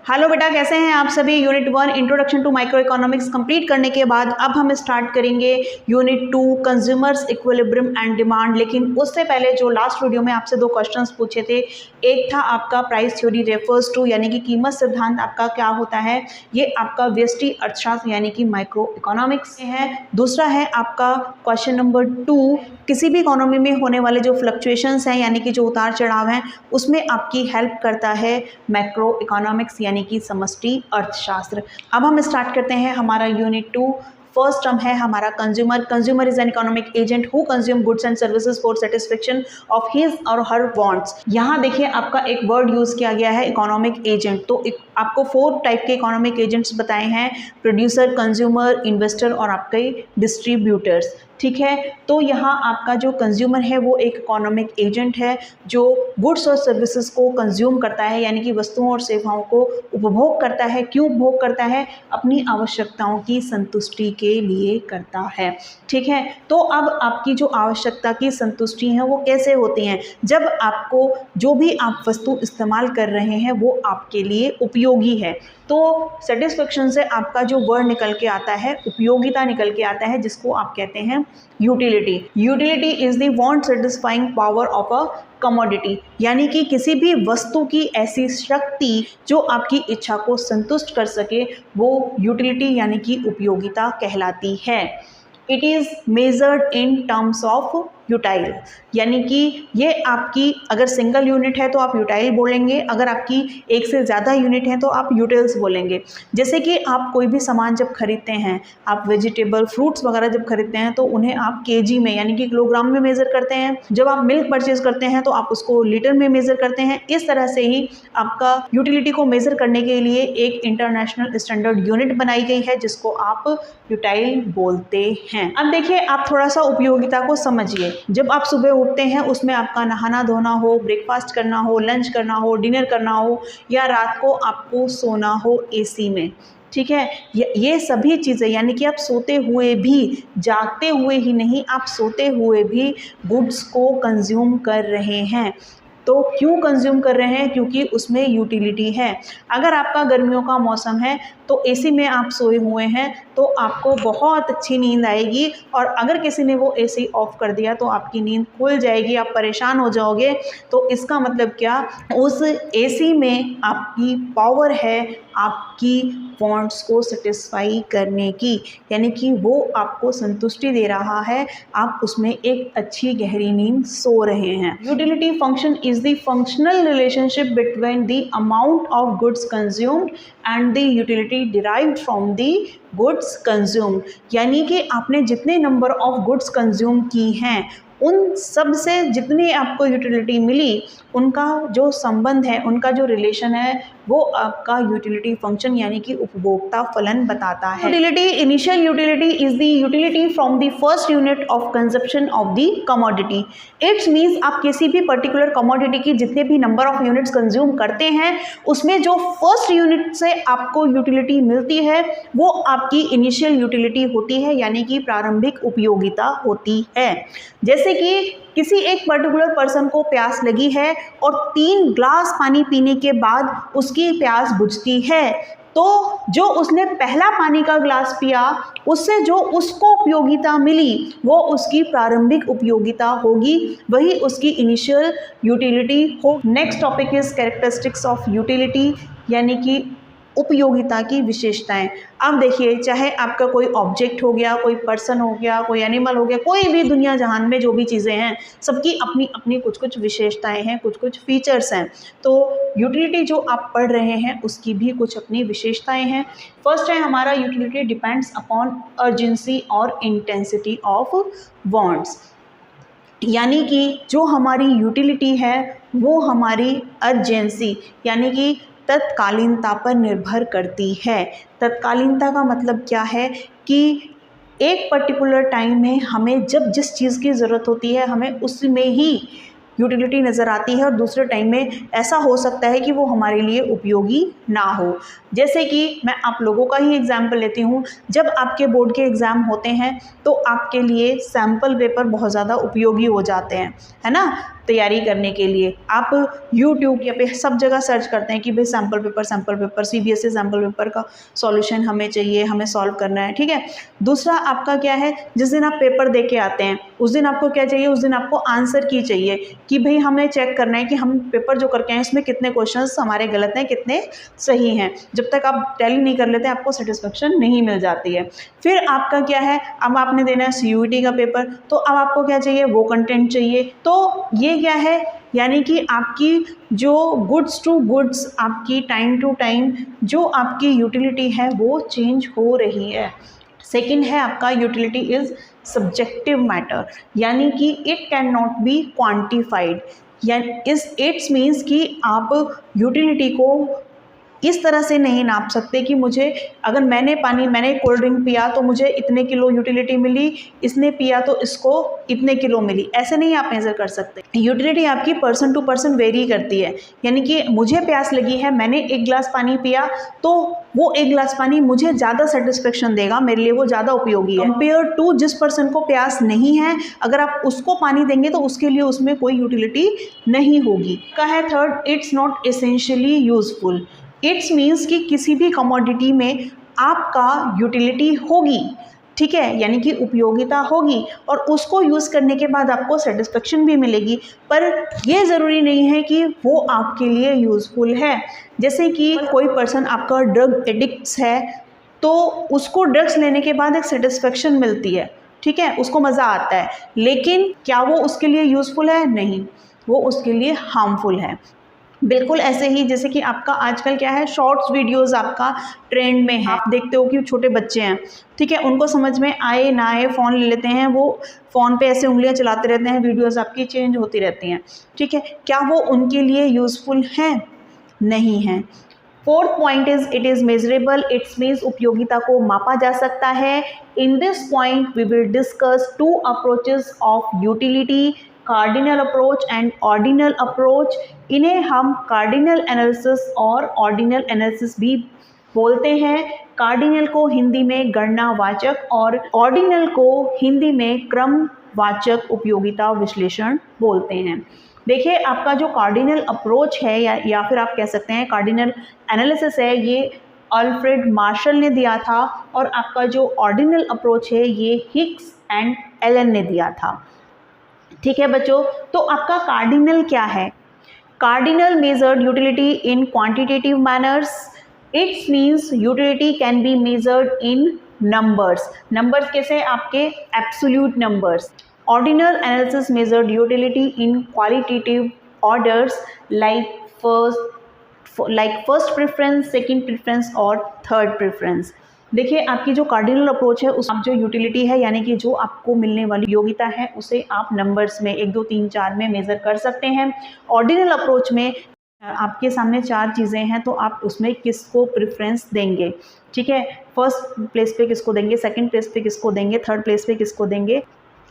Hello बेटा, कैसे हैं आप सभी। Unit 1 introduction to microeconomics complete करने के बाद अब हम स्टार्ट करेंगे unit 2 consumer's equilibrium and demand. लेकिन उससे पहले जो लास्ट वीडियो में आपसे 2 क्वेश्चंस पूछे थे, एक था आपका प्राइस थ्योरी रेफर्स टू यानी कि कीमत सिद्धांत आपका क्या होता है, ये आपका व्यष्टि अर्थशास्त्र यानी कि माइक्रो इकोनॉमिक्स है। दूसरा है आपका क्वेश्चन नंबर 2, किसी भी इकोनॉमी में होने वाले जो फ्लक्चुएशंस हैं यानी कि जो उतार चढ़ाव हैं उसमें आपकी हेल्प करता है मैक्रो इकोनॉमिक्स यानी कि समष्टि अर्थशास्त्र। अब हम स्टार्ट करते हैं हमारा यूनिट 2। फर्स्ट टर्म है हमारा consumer. Consumer is an economic agent who consume goods and services for satisfaction of his और हर वांट्स। यहाँ देखिए आपका एक वर्ड यूज किया गया है इकोनॉमिक एजेंट। तो आपको 4 टाइप के इकोनॉमिक एजेंट्स बताए हैं, प्रोड्यूसर, कंज्यूमर, इन्वेस्टर और आपके डिस्ट्रीब्यूटर्स। ठीक है, तो यहाँ आपका जो कंज्यूमर है वो एक इकोनॉमिक एजेंट है जो गुड्स और सर्विसेज को कंज्यूम करता है यानी कि वस्तुओं और सेवाओं को उपभोग करता है। क्यों उपभोग करता है? अपनी आवश्यकताओं की संतुष्टि के लिए करता है। ठीक है, तो अब आपकी जो आवश्यकता की संतुष्टि है वो कैसे होती हैं? जब आपको जो भी आप वस्तु इस्तेमाल कर रहे हैं वो आपके लिए उपयोगी है। तो सेटिस्फेक्शन से आपका जो वर्ड निकल के आता है उपयोगिता निकल के आता है, जिसको आप कहते हैं utility. Utility is the want satisfying power of a commodity, यानी कि किसी भी वस्तु की ऐसी शक्ति जो आपकी इच्छा को संतुष्ट कर सके वो यूटिलिटी यानी कि उपयोगिता कहलाती है। It is measured in terms of utile, यानी कि ये आपकी अगर सिंगल यूनिट है तो आप यूटाइल बोलेंगे, अगर आपकी एक से ज़्यादा यूनिट है तो आप यूटिल्स बोलेंगे। जैसे कि आप कोई भी सामान जब खरीदते हैं, आप वेजिटेबल फ्रूट्स वगैरह जब खरीदते हैं तो उन्हें आप केजी में यानी कि किलोग्राम में मेज़र करते हैं। जब आप मिल्क परचेज करते हैं तो आप उसको लीटर में मेज़र करते हैं। इस तरह से ही आपका यूटिलिटी को मेज़र करने के लिए एक इंटरनेशनल स्टैंडर्ड यूनिट बनाई गई है जिसको आप यूटाइल बोलते हैं। अब देखिए आप थोड़ा सा उपयोगिता को समझिए। जब आप सुबह उठते हैं उसमें आपका नहाना धोना हो, ब्रेकफास्ट करना हो, लंच करना हो, डिनर करना हो या रात को आपको सोना हो एसी में। ठीक है, ये सभी चीज़ें यानी कि आप सोते हुए भी, जागते हुए ही नहीं, आप सोते हुए भी गुड्स को कंज्यूम कर रहे हैं। तो क्यों कंज्यूम कर रहे हैं? क्योंकि उसमें यूटिलिटी है। अगर आपका गर्मियों का मौसम है तो एसी में आप सोए हुए हैं तो आपको बहुत अच्छी नींद आएगी, और अगर किसी ने वो एसी ऑफ कर दिया तो आपकी नींद खुल जाएगी, आप परेशान हो जाओगे। तो इसका मतलब क्या? उस एसी में आपकी पावर है आपकी वांट्स को सेटिस्फाई करने की, यानी कि वो आपको संतुष्टि दे रहा है, आप उसमें एक अच्छी गहरी नींद सो रहे हैं। Utility function is the functional relationship between the amount of goods consumed and the utility derived from the goods consumed, यानी कि आपने जितने नंबर ऑफ गुड्स कंज्यूम की हैं उन सब से जितनी आपको यूटिलिटी मिली उनका जो संबंध है, उनका जो रिलेशन है वो आपका यूटिलिटी फंक्शन यानी कि उपभोक्ता फलन बताता है। Utility, initial utility is the utility from the first unit of consumption of the commodity. It's means आप किसी भी पर्टिकुलर कमोडिटी की जितने भी नंबर ऑफ यूनिट्स कंज्यूम करते हैं उसमें जो फर्स्ट यूनिट से आपको यूटिलिटी मिलती है वो आपकी इनिशियल यूटिलिटी होती है यानी कि प्रारंभिक उपयोगिता होती है। जैसे कि किसी एक पर्टिकुलर पर्सन को प्यास लगी है और 3 ग्लास पानी पीने के बाद उसकी प्यास बुझती है, तो जो उसने पहला पानी का ग्लास पिया उससे जो उसको उपयोगिता मिली वो उसकी प्रारंभिक उपयोगिता होगी, वही उसकी इनिशियल यूटिलिटी हो। Next topic is characteristics of utility यानी कि उपयोगिता की विशेषताएं। अब देखिए, चाहे आपका कोई ऑब्जेक्ट हो गया, कोई पर्सन हो गया, कोई एनिमल हो गया, कोई भी दुनिया जहान में जो भी चीज़ें हैं सबकी अपनी अपनी कुछ कुछ विशेषताएं हैं, कुछ कुछ फीचर्स हैं। तो यूटिलिटी जो आप पढ़ रहे हैं उसकी भी कुछ अपनी विशेषताएं हैं। फर्स्ट है हमारा यूटिलिटी डिपेंड्स अपॉन अर्जेंसी और इंटेंसिटी ऑफ वांट्स, यानी कि जो हमारी यूटिलिटी है वो हमारी अर्जेंसी यानी कि तत्कालीनता पर निर्भर करती है। तत्कालीनता का मतलब क्या है कि एक पर्टिकुलर टाइम में हमें जब जिस चीज़ की ज़रूरत होती है हमें उसमें ही यूटिलिटी नज़र आती है, और दूसरे टाइम में ऐसा हो सकता है कि वो हमारे लिए उपयोगी ना हो। जैसे कि मैं आप लोगों का ही एग्जाम्पल लेती हूँ, जब आपके बोर्ड के एग्ज़ाम होते हैं तो आपके लिए सैम्पल पेपर बहुत ज़्यादा उपयोगी हो जाते हैं, है ना। तैयारी करने के लिए आप यूट्यूब या पे सब जगह सर्च करते हैं कि भाई sample paper CBSE sample paper का सॉल्यूशन हमें चाहिए, हमें सॉल्व करना है, ठीक है। दूसरा आपका क्या है, जिस दिन आप पेपर दे के आते हैं उस दिन आपको क्या चाहिए, उस दिन आपको आंसर की चाहिए कि भाई हमें चेक करना है कि हम पेपर जो करके आए उसमें कितने क्वेश्चंस हमारे गलत हैं, कितने सही हैं। जब तक आप टैली नहीं कर लेते आपको सेटिस्फेक्शन नहीं मिल जाती है। फिर आपका क्या है, अब आपने देना है CUET का पेपर, तो अब आपको क्या चाहिए, वो कंटेंट चाहिए। तो ये क्या है, यानी कि आपकी जो गुड्स टू गुड्स, आपकी टाइम टू टाइम जो आपकी यूटिलिटी है वो चेंज हो रही है। सेकेंड है आपका यूटिलिटी इज़ सब्जेक्टिव मैटर, यानी कि it can not be quantified. It's means कि आप यूटिलिटी को इस तरह से नहीं नाप सकते कि मुझे अगर मैंने कोल्ड ड्रिंक पिया तो मुझे इतने किलो यूटिलिटी मिली, इसने पिया तो इसको इतने किलो मिली, ऐसे नहीं आप मेज़र कर सकते। यूटिलिटी आपकी पर्सन टू पर्सन वेरी करती है, यानी कि मुझे प्यास लगी है, मैंने 1 गिलास पानी पिया तो वो 1 गिलास पानी मुझे ज़्यादा सेटिस्फेक्शन देगा, मेरे लिए वो ज़्यादा उपयोगी है कंपेयर टू जिस पर्सन को प्यास नहीं है, अगर आप उसको पानी देंगे तो उसके लिए उसमें कोई यूटिलिटी नहीं होगी। का है third, it's not essentially useful. It's means कि किसी भी कमोडिटी में आपका यूटिलिटी होगी, ठीक है, यानी कि उपयोगिता होगी और उसको यूज़ करने के बाद आपको सेटिस्फेक्शन भी मिलेगी, पर ये ज़रूरी नहीं है कि वो आपके लिए यूज़फुल है। जैसे कि कोई पर्सन आपका ड्रग एडिक्ट्स है तो उसको ड्रग्स लेने के बाद एक सेटिस्फेक्शन मिलती है, ठीक है, उसको मज़ा आता है, लेकिन क्या वो उसके लिए यूज़फुल है? नहीं, वो उसके लिए हार्मफुल है। बिल्कुल ऐसे ही जैसे कि आपका आजकल क्या है, शॉर्ट्स वीडियोस आपका ट्रेंड में है। आप देखते हो कि छोटे बच्चे हैं, ठीक है, उनको समझ में आए ना आए फ़ोन ले लेते हैं, वो फ़ोन पे ऐसे उंगलियां चलाते रहते हैं, वीडियोस आपकी चेंज होती रहती हैं, ठीक है, क्या वो उनके लिए यूज़फुल हैं? नहीं है। Fourth point is it is measurable. It's means उपयोगिता को मापा जा सकता है। In this point we will discuss 2 approaches of utility, cardinal approach and ordinal approach. इन्हें हम कार्डिनल एनालिसिस और ऑर्डिनल एनालिसिस भी बोलते हैं। कार्डिनल को हिंदी में गणनावाचक और ऑर्डिनल को हिंदी में क्रमवाचक उपयोगिता विश्लेषण बोलते हैं। देखिए, आपका जो कार्डिनल अप्रोच है या फिर आप कह सकते हैं कार्डिनल एनालिसिस है, ये अल्फ्रेड मार्शल ने दिया था, और आपका जो ऑर्डिनल अप्रोच है ये हिक्स एंड एलन ने दिया था। ठीक है बच्चों, तो आपका कार्डिनल क्या है? Cardinal measured utility in quantitative manners. It's means utility can be measured in numbers. Numbers कैसे? आपके absolute numbers. Ordinal analysis measured utility in qualitative orders like first preference, second preference और third preference। देखिए, आपकी जो cardinal approach है उस आप जो यूटिलिटी है यानी कि जो आपको मिलने वाली योग्यता है उसे आप नंबर्स में 1 2 3 4 में मेज़र कर सकते हैं। ऑर्डिनल अप्रोच में आपके सामने 4 चीज़ें हैं, तो आप उसमें किसको प्रेफरेंस देंगे, ठीक है, फर्स्ट प्लेस पे किसको देंगे, सेकंड प्लेस पे किसको देंगे, थर्ड प्लेस पे किसको देंगे,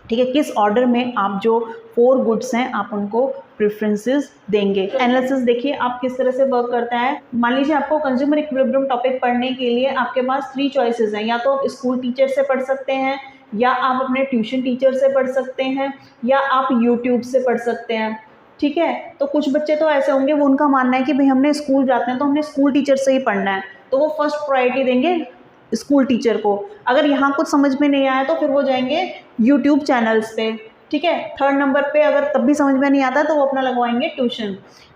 ठीक है, किस ऑर्डर में आप जो 4 गुड्स हैं आप उनको प्रेफरेंसेस देंगे। एनालिसिस देखिए आप किस तरह से वर्क करता है। मान लीजिए आपको कंज्यूमर इक्विलिब्रियम टॉपिक पढ़ने के लिए आपके पास 3 चॉइसेस हैं, या तो आप स्कूल टीचर से पढ़ सकते हैं, या आप अपने ट्यूशन टीचर से पढ़ सकते हैं, या आप यूट्यूब से पढ़ सकते हैं, ठीक है। तो कुछ बच्चे तो ऐसे होंगे वो उनका मानना है कि भाई हमने स्कूल जाते हैं तो हमने स्कूल टीचर से ही पढ़ना है, तो वो फर्स्ट प्रायोरिटी देंगे स्कूल टीचर को। अगर यहाँ कुछ समझ में नहीं आया तो फिर वो जाएंगे यूट्यूब चैनल्स पे, ठीक है। थर्ड नंबर पे अगर तब भी समझ में नहीं आता तो वो अपना लगवाएंगे ट्यूशन,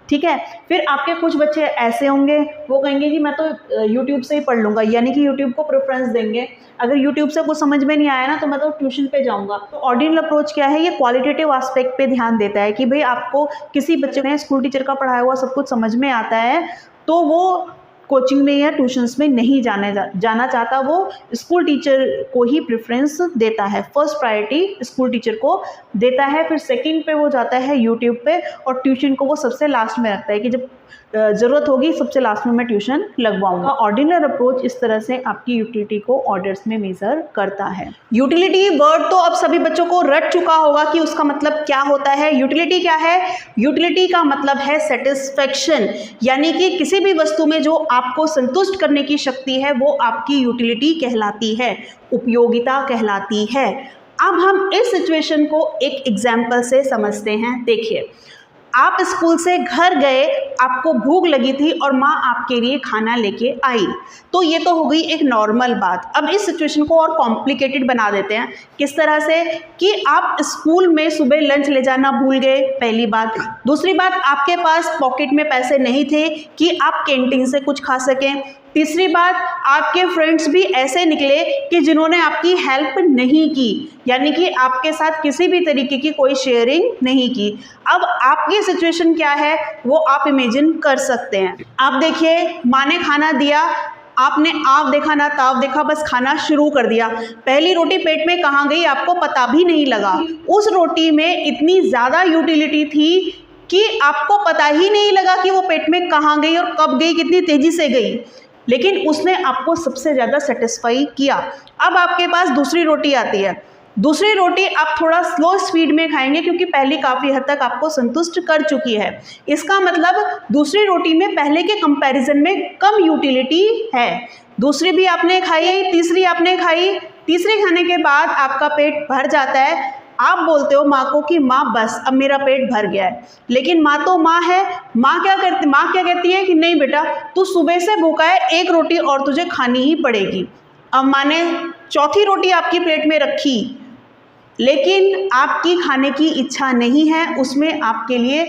ठीक है। फिर आपके कुछ बच्चे ऐसे होंगे वो कहेंगे कि मैं तो यूट्यूब से ही पढ़ लूँगा, यानी कि यूट्यूब को प्रेफरेंस देंगे। अगर यूट्यूब से कुछ समझ में नहीं आया ना तो मैं तो ट्यूशन पे जाऊँगा। तो ऑर्डिनल अप्रोच क्या है? ये क्वालिटेटिव एस्पेक्ट पे ध्यान देता है कि भाई आपको किसी बच्चे ने स्कूल टीचर का पढ़ाया हुआ सब कुछ समझ में आता है तो वो कोचिंग में या ट्यूशन्स में नहीं जाना चाहता, वो स्कूल टीचर को ही प्रेफरेंस देता है, फर्स्ट प्रायोरिटी स्कूल टीचर को देता है। फिर सेकंड पे वो जाता है यूट्यूब पे, और ट्यूशन को वो सबसे लास्ट में रखता है कि जब ज़रूरत होगी सबसे लास्ट में मैं ट्यूशन लगवाऊंगा। ऑर्डिनल अप्रोच इस तरह से आपकी यूटिलिटी को ऑर्डर्स में मेज़र करता है। यूटिलिटी वर्ड तो अब सभी बच्चों को रट चुका होगा कि उसका मतलब क्या होता है। यूटिलिटी क्या है? यूटिलिटी का मतलब है सेटिस्फेक्शन, यानी कि किसी भी वस्तु में जो आपको संतुष्ट करने की शक्ति है वो आपकी यूटिलिटी कहलाती है, उपयोगिता कहलाती है। अब हम इस सिचुएशन को एक एग्जाम्पल से समझते हैं। देखिए, आप स्कूल से घर गए, आपको भूख लगी थी और माँ आपके लिए खाना लेके आई, तो ये तो हो गई एक नॉर्मल बात। अब इस सिचुएशन को और कॉम्प्लिकेटेड बना देते हैं। किस तरह से कि आप स्कूल में सुबह लंच ले जाना भूल गए, पहली बात। दूसरी बात, आपके पास पॉकेट में पैसे नहीं थे कि आप कैंटीन से कुछ खा सकें। तीसरी बात, आपके फ्रेंड्स भी ऐसे निकले कि जिन्होंने आपकी हेल्प नहीं की, यानी कि आपके साथ किसी भी तरीके की कोई शेयरिंग नहीं की। अब आपकी सिचुएशन क्या है वो आप इमेजिन कर सकते हैं। आप देखिए, माँ ने खाना दिया, आपने आप देखा ना ताव देखा, बस खाना शुरू कर दिया। पहली रोटी पेट में कहाँ गई आपको पता भी नहीं लगा। उस रोटी में इतनी ज़्यादा यूटिलिटी थी कि आपको पता ही नहीं लगा कि वो पेट में कहाँ गई और कब गई, कितनी तेज़ी से गई, लेकिन उसने आपको सबसे ज़्यादा सेटिस्फाई किया। अब आपके पास दूसरी रोटी आती है। दूसरी रोटी आप थोड़ा स्लो स्पीड में खाएंगे क्योंकि पहली काफ़ी हद तक आपको संतुष्ट कर चुकी है। इसका मतलब दूसरी रोटी में पहले के कंपैरिजन में कम यूटिलिटी है। दूसरी भी आपने खाई, तीसरी आपने खाई। तीसरी खाने के बाद आपका पेट भर जाता है। आप बोलते हो माँ को कि माँ बस अब मेरा पेट भर गया है, लेकिन माँ तो माँ है। माँ क्या कहती है कि नहीं बेटा, तू सुबह से भूखा है, एक रोटी और तुझे खानी ही पड़ेगी। अब माँ ने चौथी रोटी आपकी प्लेट में रखी, लेकिन आपकी खाने की इच्छा नहीं है, उसमें आपके लिए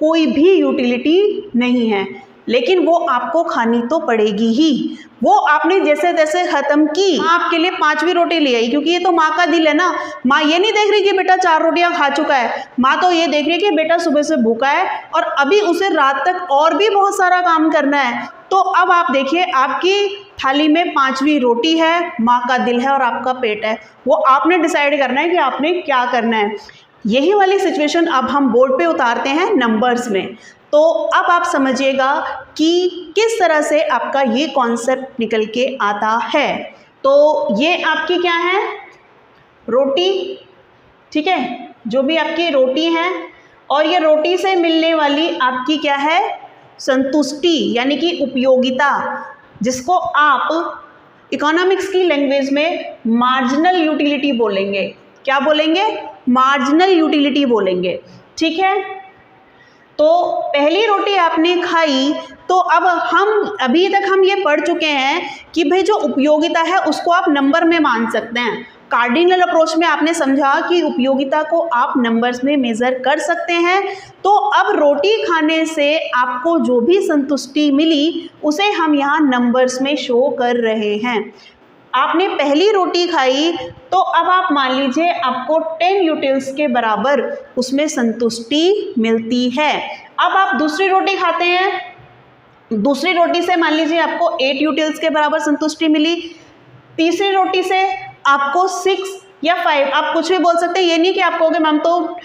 कोई भी यूटिलिटी नहीं है, लेकिन वो आपको खानी तो पड़ेगी ही। वो आपने जैसे तैसे ख़त्म की। माँ आपके लिए 5वीं रोटी ले आई, क्योंकि ये तो माँ का दिल है ना। माँ ये नहीं देख रही कि बेटा 4 रोटियाँ खा चुका है, माँ तो ये देख रही है कि बेटा सुबह से भूखा है और अभी उसे रात तक और भी बहुत सारा काम करना है। तो अब आप देखिए, आपकी थाली में 5वीं रोटी है, माँ का दिल है और आपका पेट है। वो आपने डिसाइड करना है कि आपने क्या करना है। यही वाली सिचुएशन अब हम बोर्ड पे उतारते हैं नंबर्स में। तो अब आप समझिएगा कि किस तरह से आपका ये कॉन्सेप्ट निकल के आता है। तो ये आपकी क्या है, रोटी, ठीक है, जो भी आपकी रोटी है, और ये रोटी से मिलने वाली आपकी क्या है, संतुष्टि, यानी कि उपयोगिता, जिसको आप इकोनॉमिक्स की लैंग्वेज में मार्जिनल यूटिलिटी बोलेंगे। क्या बोलेंगे, मार्जिनल यूटिलिटी बोलेंगे, ठीक है। तो पहली रोटी आपने खाई, तो अब अभी तक हम ये पढ़ चुके हैं कि भाई जो उपयोगिता है उसको आप नंबर में मान सकते हैं। कार्डिनल अप्रोच में आपने समझा कि उपयोगिता को आप नंबर्स में मेज़र कर सकते हैं। तो अब रोटी खाने से आपको जो भी संतुष्टि मिली उसे हम यहाँ नंबर्स में शो कर रहे हैं। आपने पहली रोटी खाई, तो अब आप मान लीजिए आपको 10 यूटिल्स के बराबर उसमें संतुष्टि मिलती है। अब आप दूसरी रोटी खाते हैं, दूसरी रोटी से मान लीजिए आपको 8 यूटिल्स के बराबर संतुष्टि मिली। तीसरी रोटी से आपको 6 या 5, आप कुछ भी बोल सकते हैं। ये नहीं कि आप कहोगे मैम तो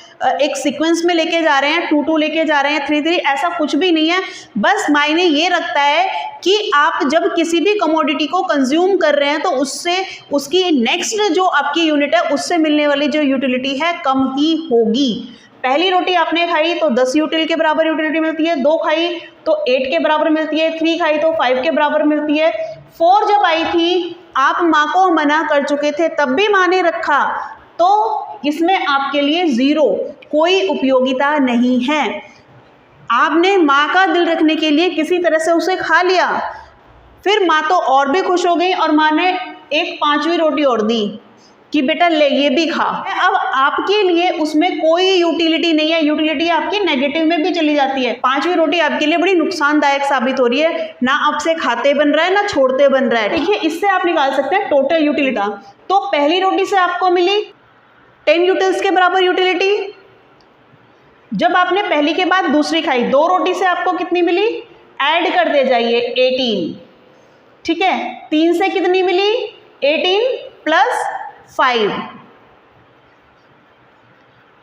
एक सीक्वेंस में लेके जा रहे हैं, 2 लेके जा रहे हैं, 3 ऐसा कुछ भी नहीं है। बस मायने ये रखता है कि आप जब किसी भी कमोडिटी को कंज्यूम कर रहे हैं तो उससे उसकी नेक्स्ट जो आपकी यूनिट है उससे मिलने वाली जो यूटिलिटी है कम ही होगी। पहली रोटी आपने खाई तो 10 यूटिल के बराबर यूटिलिटी मिलती है, 2 खाई तो 8 के बराबर मिलती है, 3 खाई तो 5 के बराबर मिलती है। 4 जब आई थी, आप माँ को मना कर चुके थे, तब भी माँ ने रखा, तो इसमें आपके लिए 0, कोई उपयोगिता नहीं है। आपने माँ का दिल रखने के लिए किसी तरह से उसे खा लिया, फिर माँ तो और भी खुश हो गई और माँ ने एक 5वीं रोटी और दी कि बेटा ले ये भी खा। अब आपके लिए उसमें कोई यूटिलिटी नहीं है, यूटिलिटी आपकी नेगेटिव में भी चली जाती है। 5वीं रोटी आपके लिए बड़ी नुकसानदायक साबित हो रही है, ना आपसे खाते बन रहा है ना छोड़ते बन रहा है। देखिए, इससे आप निकाल सकते हैं टोटल यूटिलिटी। तो पहली रोटी से आपको मिली 10 यूटिल्स के बराबर यूटिलिटी। जब आपने पहली के बाद दूसरी खाई, 2 रोटी से आपको कितनी मिली, ऐड कर दे जाइए 18, ठीक है। 3 से कितनी मिली, 18 प्लस 5,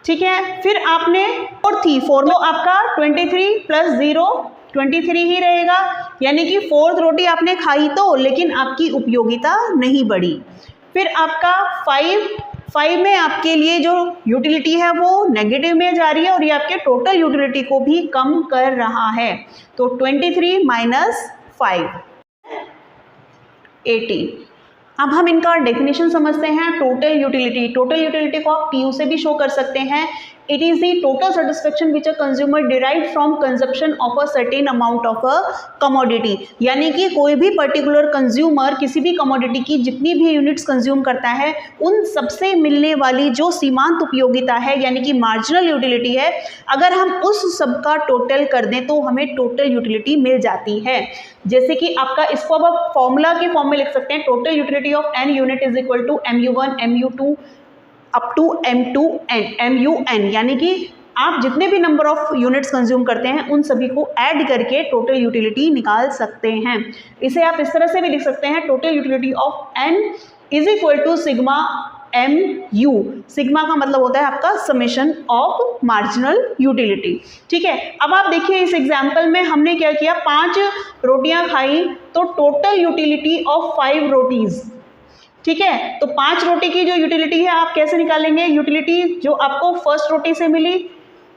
ठीक है। फिर आपने 4 में आपका 23 प्लस 0 23 ही रहेगा, यानी कि 4th रोटी आपने खाई तो, लेकिन आपकी उपयोगिता नहीं बढ़ी। फिर आपका 5 में आपके लिए जो यूटिलिटी है वो नेगेटिव में जा रही है और ये आपके टोटल यूटिलिटी को भी कम कर रहा है। तो 23 माइनस 5 18, अब हम इनका डेफिनेशन समझते हैं। टोटल यूटिलिटी, टोटल यूटिलिटी को आप TU से भी शो कर सकते हैं। It is the total satisfaction which a consumer derive from consumption of a certain amount of a commodity, यानी कि कोई भी पर्टिकुलर कंज्यूमर किसी भी कमोडिटी की जितनी भी यूनिट्स कंज्यूम करता है उन सबसे मिलने वाली जो सीमांत उपयोगिता है यानी कि मार्जिनल यूटिलिटी है, अगर हम उस सब का टोटल कर दें तो हमें टोटल यूटिलिटी मिल जाती है। जैसे कि आपका इसको अब आप फॉर्मूला के फॉर्म में लिख सकते हैं। Total utility of n unit is equal to mu1 mu2 up to MUN, यानी कि आप जितने भी नंबर ऑफ यूनिट्स कंज्यूम करते हैं उन सभी को ऐड करके टोटल यूटिलिटी निकाल सकते हैं। इसे आप इस तरह से भी लिख सकते हैं, total utility of n is equal to sigma MU। Sigma का मतलब होता है आपका समेशन ऑफ मार्जिनल यूटिलिटी। ठीक है, अब आप देखिए इस एग्जाम्पल में हमने क्या किया, 5 रोटियां खाई तो टोटल यूटिलिटी ऑफ 5 रोटीज। ठीक है, तो 5 रोटी की जो यूटिलिटी है आप कैसे निकालेंगे, यूटिलिटी जो आपको फर्स्ट रोटी से मिली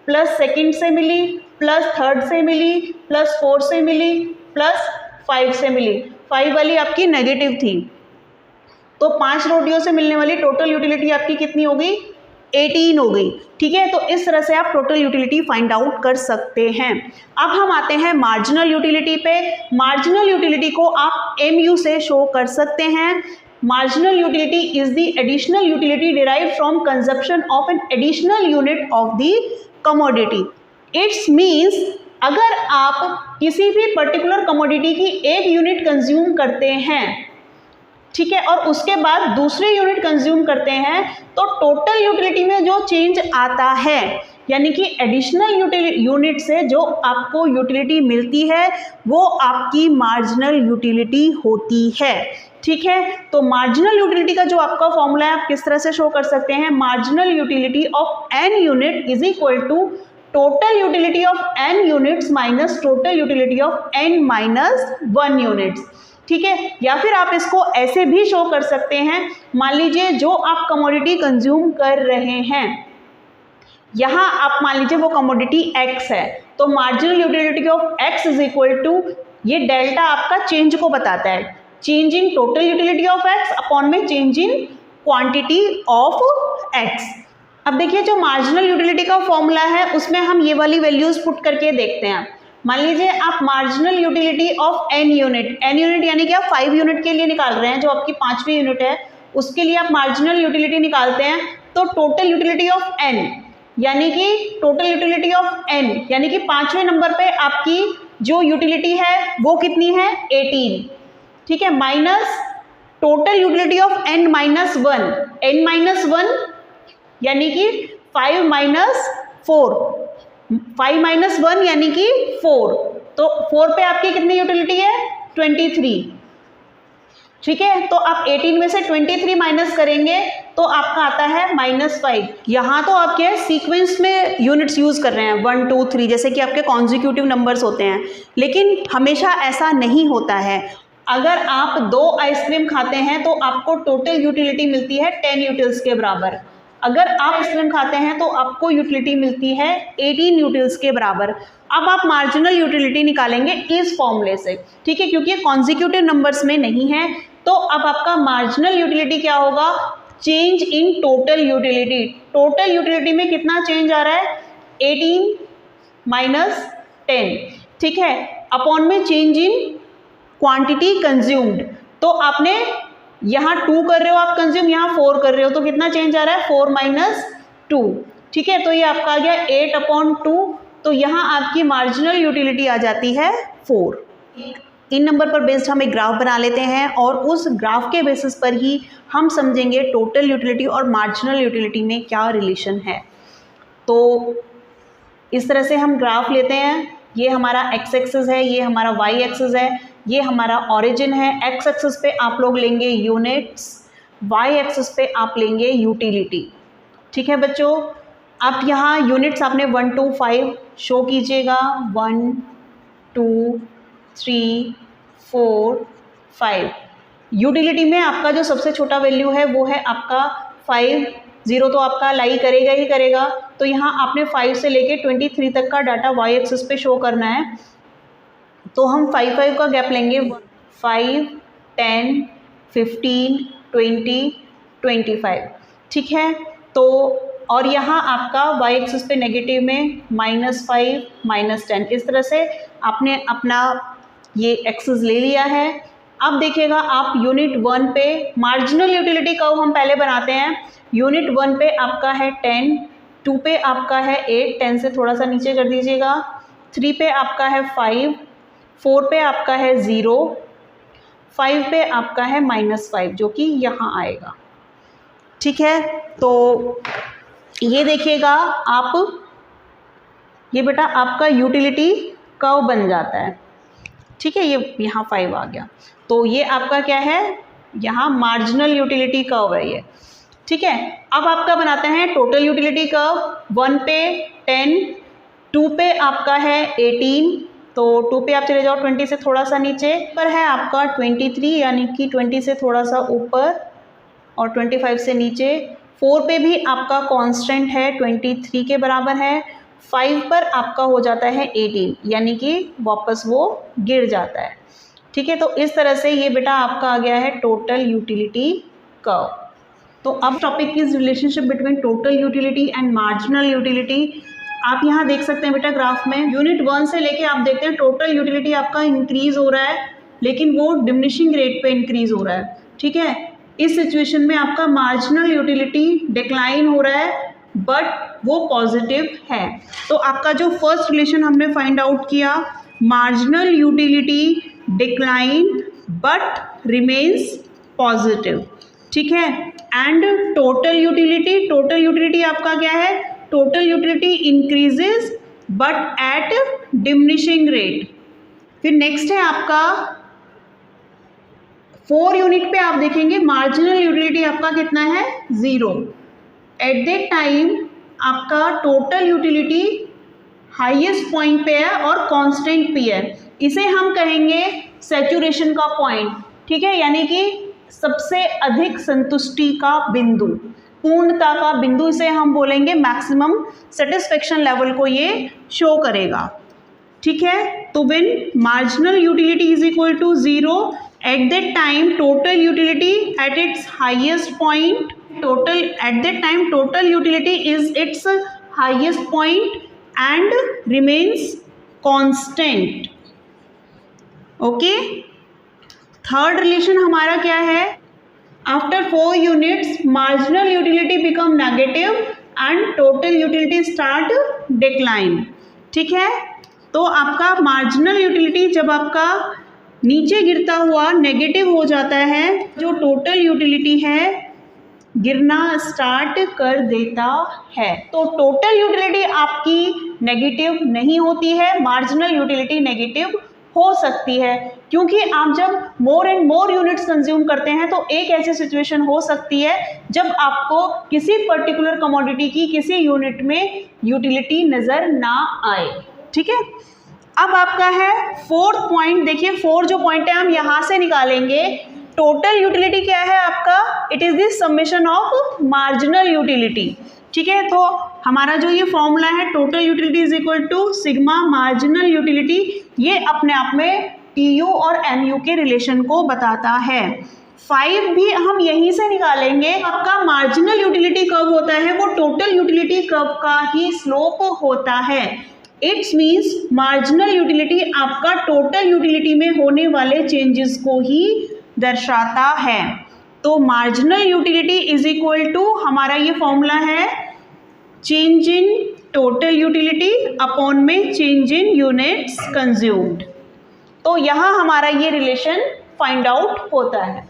प्लस सेकंड से मिली प्लस थर्ड से मिली प्लस 4 से मिली प्लस 5 से मिली, 5 वाली आपकी नेगेटिव थी, तो 5 रोटियों से मिलने वाली टोटल यूटिलिटी आपकी कितनी हो गई, 18 हो गई। ठीक है, तो इस तरह से आप टोटल यूटिलिटी फाइंड आउट कर सकते हैं। अब हम आते हैं मार्जिनल यूटिलिटी पे। मार्जिनल यूटिलिटी को आप MU से शो कर सकते हैं। Marginal utility is the additional utility derived from consumption of an additional unit of the commodity. It means अगर आप किसी भी पर्टिकुलर कमोडिटी की एक यूनिट कंज्यूम करते हैं, ठीक है, और उसके बाद दूसरी यूनिट कंज्यूम करते हैं, तो टोटल यूटिलिटी में जो चेंज आता है यानी कि एडिशनल यूनिट से जो आपको यूटिलिटी मिलती है वो आपकी मार्जिनल यूटिलिटी होती है। ठीक है, तो मार्जिनल यूटिलिटी का जो आपका फॉर्मूला है आप किस तरह से शो कर सकते हैं, marginal utility of n unit is equal to total utility of n units minus total utility of n minus 1 units. ठीक है, या फिर आप इसको ऐसे भी शो कर सकते हैं, मान लीजिए जो आप कमोडिटी कंज्यूम कर रहे हैं, यहाँ आप मान लीजिए वो कमोडिटी X है, तो marginal utility of X is equal to, ये डेल्टा आपका चेंज को बताता है, change in total utility of X upon में change in quantity of X। अब देखिए जो मार्जिनल यूटिलिटी का फॉर्मूला है उसमें हम ये वाली वैल्यूज पुट करके देखते हैं। मान लीजिए आप marginal utility of n unit यानी कि आप 5 यूनिट के लिए निकाल रहे हैं, जो आपकी 5वीं यूनिट है उसके लिए आप मार्जिनल यूटिलिटी निकालते हैं, तो टोटल यूटिलिटी ऑफ n यानी कि टोटल यूटिलिटी ऑफ n यानी कि 5वें नंबर पे आपकी जो यूटिलिटी है वो कितनी है, 18। ठीक है, minus total utility of n minus 1 यानी कि 5 माइनस 4, 5 माइनस 1 यानी कि 4, तो 4 पे आपकी कितनी यूटिलिटी है, 23। ठीक है, तो आप 18 में से 23 माइनस करेंगे तो आपका आता है -5। यहाँ तो आपके सीक्वेंस में यूनिट्स यूज कर रहे हैं 1 2 3 जैसे कि आपके कॉन्जिक्यूटिव नंबर्स होते हैं, लेकिन हमेशा ऐसा नहीं होता है। अगर आप 2 आइसक्रीम खाते हैं तो आपको टोटल यूटिलिटी मिलती है 10 यूटिल्स के बराबर। अगर आप आइसक्रीम खाते हैं तो आपको यूटिलिटी मिलती है 18 यूटिल्स के बराबर। अब आप मार्जिनल यूटिलिटी निकालेंगे इस फॉर्मूले से, ठीक है, क्योंकि कॉन्जिक्यूटिव नंबर्स में नहीं है। तो अब आपका मार्जिनल यूटिलिटी क्या होगा, change in total utility. Total utility में कितना चेंज आ रहा है, 18 माइनस 10, ठीक है, अपॉन में चेंज इन क्वांटिटी कंज्यूम्ड। तो आपने यहाँ 2 कर रहे हो आप कंज्यूम, यहाँ 4 कर रहे हो, तो कितना चेंज आ रहा है, 4 माइनस 2। ठीक है, तो ये आपका आ गया 8/2। तो यहाँ आपकी मार्जिनल यूटिलिटी आ जाती है 4। इन नंबर पर बेस्ड हम एक ग्राफ बना लेते हैं और उस ग्राफ के बेसिस पर ही हम समझेंगे टोटल यूटिलिटी और मार्जिनल यूटिलिटी में क्या रिलेशन है। तो इस तरह से हम ग्राफ लेते हैं, ये हमारा x एक्सिस है, ये हमारा y एक्सिस है, ये हमारा ओरिजिन है। x एक्सिस पे आप लोग लेंगे यूनिट्स, y एक्सिस पे आप लेंगे यूटिलिटी। ठीक है बच्चों, अब यहाँ यूनिट्स आपने 1 2 5 शो कीजिएगा, 1 2 3 4 5। यूटिलिटी में आपका जो सबसे छोटा वैल्यू है वो है आपका 5, 0 तो आपका लाई करेगा ही करेगा। तो यहाँ आपने 5 से लेके 23 तक का डाटा y एक्सिस पे शो करना है। तो हम 5 5 का गैप लेंगे, 5 10 15, 20, 25, ठीक है। तो और यहाँ आपका y एक्सिस पे नेगेटिव में -5, -10, इस तरह से आपने अपना ये एक्सिस ले लिया है। अब देखिएगा आप यूनिट 1 पे मार्जिनल यूटिलिटी कर्व हम पहले बनाते हैं। यूनिट 1 पे आपका है 10, 2 पे आपका है 8, 10 से थोड़ा सा नीचे कर दीजिएगा, 3 पे आपका है 5, 4 पे आपका है 0, 5 पे आपका है -5 जो कि यहाँ आएगा, ठीक है। तो ये देखिएगा आप, ये बेटा आपका यूटिलिटी कर्व बन जाता है, ठीक है। ये यहाँ 5 आ गया, तो ये आपका क्या है, यहाँ मार्जिनल यूटिलिटी कर्व है ये, ठीक है। अब आपका बनाते हैं टोटल यूटिलिटी कर्व। 1 पे 10, 2 पे आपका है 18, तो 2 पे आप चले जाओ 20 से थोड़ा सा नीचे, पर है आपका 23 यानी कि 20 से थोड़ा सा ऊपर और 25 से नीचे। 4 पे भी आपका कांस्टेंट है 23 के बराबर है। 5 पर आपका हो जाता है 18 यानी कि वापस वो गिर जाता है, ठीक है। तो इस तरह से ये बेटा आपका आ गया है टोटल यूटिलिटी कर्व। तो अब topic is relationship between total utility and marginal utility. आप यहाँ देख सकते हैं बेटा ग्राफ में यूनिट 1 से लेके आप देखते हैं टोटल यूटिलिटी आपका इंक्रीज हो रहा है, लेकिन वो डिमिनिशिंग रेट पे इंक्रीज हो रहा है, ठीक है। इस सिचुएशन में आपका मार्जिनल यूटिलिटी डिक्लाइन हो रहा है, बट वो पॉजिटिव है। तो आपका जो फर्स्ट रिलेशन हमने फाइंड आउट किया, marginal utility decline but remains positive, ठीक है। एंड टोटल यूटिलिटी आपका क्या है, total utility increases but at diminishing rate. फिर नेक्स्ट है आपका 4 यूनिट पे आप देखेंगे मार्जिनल यूटिलिटी आपका कितना है, 0। एट दैट टाइम आपका टोटल यूटिलिटी हाईएस्ट पॉइंट पे है और कांस्टेंट पे है। इसे हम कहेंगे सैचुरेशन का पॉइंट, ठीक है, यानी कि सबसे अधिक संतुष्टि का बिंदु, पूर्णता का बिंदु, इसे हम बोलेंगे मैक्सिमम सेटिस्फेक्शन लेवल को ये शो करेगा, ठीक है। तो when marginal utility is equal to 0 at that time total utility at its highest point, total utility is its highest point and remains constant, okay. Third relation हमारा क्या है, after 4 units marginal utility become negative and total utility start decline, ठीक है। तो आपका marginal utility जब आपका नीचे गिरता हुआ नेगेटिव हो जाता है, जो टोटल यूटिलिटी है गिरना स्टार्ट कर देता है। तो टोटल यूटिलिटी आपकी नेगेटिव नहीं होती है, मार्जिनल यूटिलिटी नेगेटिव हो सकती है, क्योंकि आप जब more and more units consume करते हैं तो एक ऐसी सिचुएशन हो सकती है जब आपको किसी पर्टिकुलर कमोडिटी की किसी यूनिट में यूटिलिटी नज़र ना आए, ठीक है। अब आपका है 4th पॉइंट, देखिए 4 जो पॉइंट है हम यहाँ से निकालेंगे। टोटल यूटिलिटी क्या है आपका, it is the summation of marginal utility, ठीक है। तो हमारा जो ये फॉर्मूला है total utility is equal to sigma marginal utility, ये अपने आप में टीयू और एमयू के रिलेशन को बताता है। 5 भी हम यहीं से निकालेंगे। आपका मार्जिनल यूटिलिटी कर्व होता है वो टोटल यूटिलिटी कर्व का ही स्लोप होता है। इट्स मीन्स मार्जिनल यूटिलिटी आपका टोटल यूटिलिटी में होने वाले चेंजेस को ही दर्शाता है। तो marginal utility is equal to हमारा ये फॉर्मूला है change in total utility upon में चेंज इन यूनिट्स कंज्यूम्ड। तो यहाँ हमारा ये रिलेशन फाइंड आउट होता है।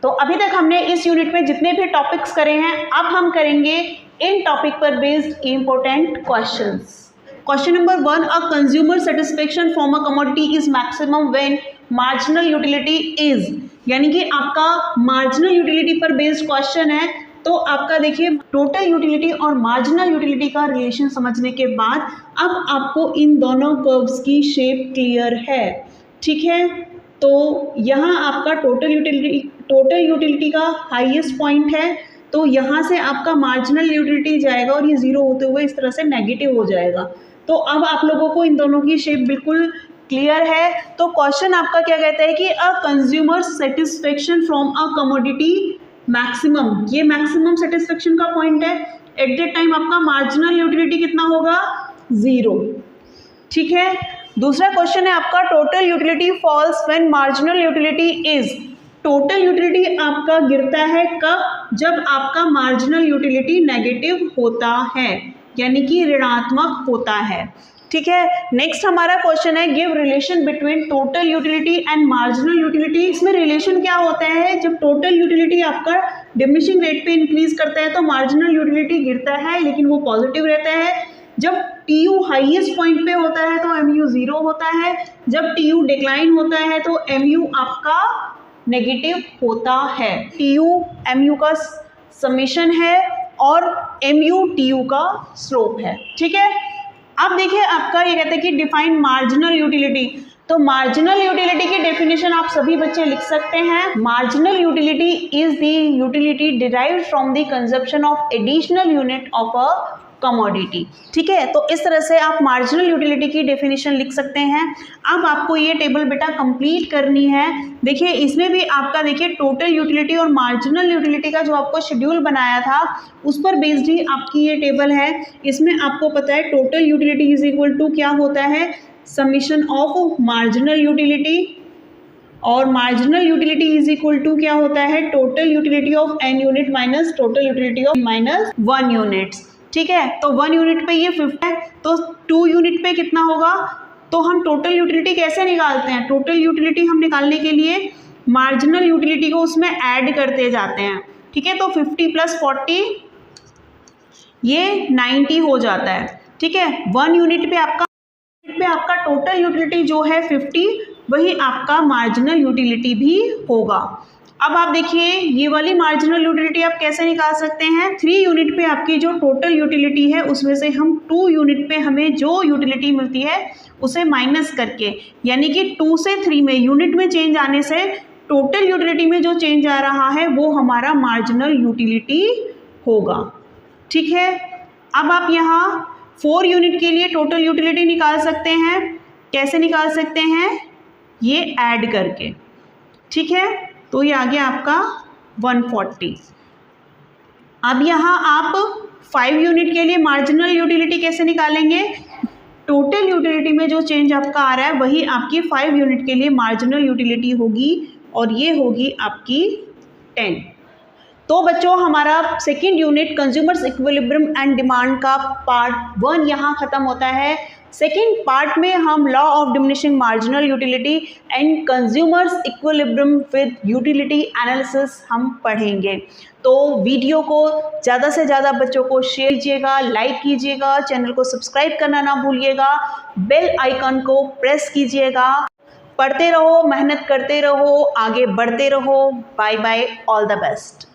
तो अभी तक हमने इस यूनिट में जितने भी टॉपिक्स करे हैं, अब हम करेंगे इन टॉपिक पर based important questions. Question number 1, a consumer satisfaction from a commodity is maximum when marginal utility is, यानी कि आपका मार्जिनल यूटिलिटी पर बेस्ड क्वेश्चन है। तो आपका देखिए टोटल यूटिलिटी और मार्जिनल यूटिलिटी का रिलेशन समझने के बाद अब आपको इन दोनों कर्व्स की शेप क्लियर है, ठीक है। तो यहाँ आपका टोटल यूटिलिटी का हाईएस्ट पॉइंट है, तो यहाँ से आपका मार्जिनल यूटिलिटी जाएगा और ये 0 होते हुए इस तरह से नेगेटिव हो जाएगा। तो अब आप लोगों को इन दोनों की शेप बिल्कुल क्लियर है? तो क्वेश्चन आपका क्या कहता है कि a consumer satisfaction from a commodity maximum, ये मैक्सिमम सेटिस्फेक्शन का पॉइंट है। एट द टाइम आपका मार्जिनल यूटिलिटी कितना होगा? 0। ठीक है। दूसरा क्वेश्चन है आपका total utility falls when marginal utility is, total utility आपका गिरता है कब? जब आपका मार्जिनल यूटिलिटी नेगेटिव होता है, यानी कि ऋणात्मक होता है। ठीक है। नेक्स्ट हमारा क्वेश्चन है give relation between total utility and marginal utility. इसमें रिलेशन क्या होता है? जब टोटल यूटिलिटी आपका डिमिनिशिंग रेट पे इंक्रीज करता है तो मार्जिनल यूटिलिटी गिरता है, लेकिन वो पॉजिटिव रहता है। जब टीयू हाईएस्ट पॉइंट पे होता है तो एमयू 0 होता है, जब टीयू डिक्लाइन होता है तो एमयू आपका नेगेटिव होता है। टीयू एमयू का समेशन है और एमयू टीयू का स्लोप है। ठीक है। अब देखिए आपका ये कहते हैं कि डिफाइन मार्जिनल यूटिलिटी। तो मार्जिनल यूटिलिटी की डेफिनेशन आप सभी बच्चे लिख सकते हैं। Marginal utility is the utility derived from the consumption of additional unit of a commodity. ठीक है। तो इस तरह से आप मार्जिनल यूटिलिटी की डेफिनेशन लिख सकते हैं। अब आपको ये टेबल बेटा कंप्लीट करनी है। देखिए इसमें भी आपका देखिए टोटल यूटिलिटी और मार्जिनल यूटिलिटी का जो आपको शेड्यूल बनाया था उस पर बेस्ड ही आपकी ये टेबल है। इसमें आपको पता है total utility is equal to क्या होता है? समीशन ऑफ मार्जिनल यूटिलिटी, और marginal utility is equal to क्या होता है? Total utility of n unit minus total utility of minus 1 units. ठीक है। तो 1 यूनिट पे ये 50 है, तो 2 यूनिट पे कितना होगा? तो हम टोटल यूटिलिटी कैसे निकालते हैं? टोटल यूटिलिटी हम निकालने के लिए मार्जिनल यूटिलिटी को उसमें ऐड करते जाते हैं। ठीक है। तो 50 प्लस 40 ये 90 हो जाता है। ठीक है। 1 यूनिट पे आपका टोटल यूटिलिटी जो है 50, वही आपका मार्जिनल यूटिलिटी भी होगा। अब आप देखिए ये वाली मार्जिनल यूटिलिटी आप कैसे निकाल सकते हैं? 3 यूनिट पे आपकी जो टोटल यूटिलिटी है उसमें से हम 2 यूनिट पे हमें जो यूटिलिटी मिलती है उसे माइनस करके, यानी कि 2 से 3 में यूनिट में चेंज आने से टोटल यूटिलिटी में जो चेंज आ रहा है वो हमारा मार्जिनल यूटिलिटी होगा। ठीक है। अब आप यहाँ 4 यूनिट के लिए टोटल यूटिलिटी निकाल सकते हैं। कैसे निकाल सकते हैं? ये ऐड करके। ठीक है। तो ये आ गया आपका 140। अब यहाँ आप 5 यूनिट के लिए मार्जिनल यूटिलिटी कैसे निकालेंगे? टोटल यूटिलिटी में जो चेंज आपका आ रहा है वही आपकी 5 यूनिट के लिए मार्जिनल यूटिलिटी होगी, और ये होगी आपकी 10। तो बच्चों हमारा second unit consumers equilibrium and demand का पार्ट 1 यहाँ ख़त्म होता है। सेकेंड पार्ट में हम law of diminishing marginal utility and consumers equilibrium with utility analysis हम पढ़ेंगे। तो वीडियो को ज़्यादा से ज़्यादा बच्चों को शेयर कीजिएगा, लाइक कीजिएगा, चैनल को सब्सक्राइब करना ना भूलिएगा, बेल आइकन को प्रेस कीजिएगा। पढ़ते रहो, मेहनत करते रहो, आगे बढ़ते रहो। Bye bye, all the best.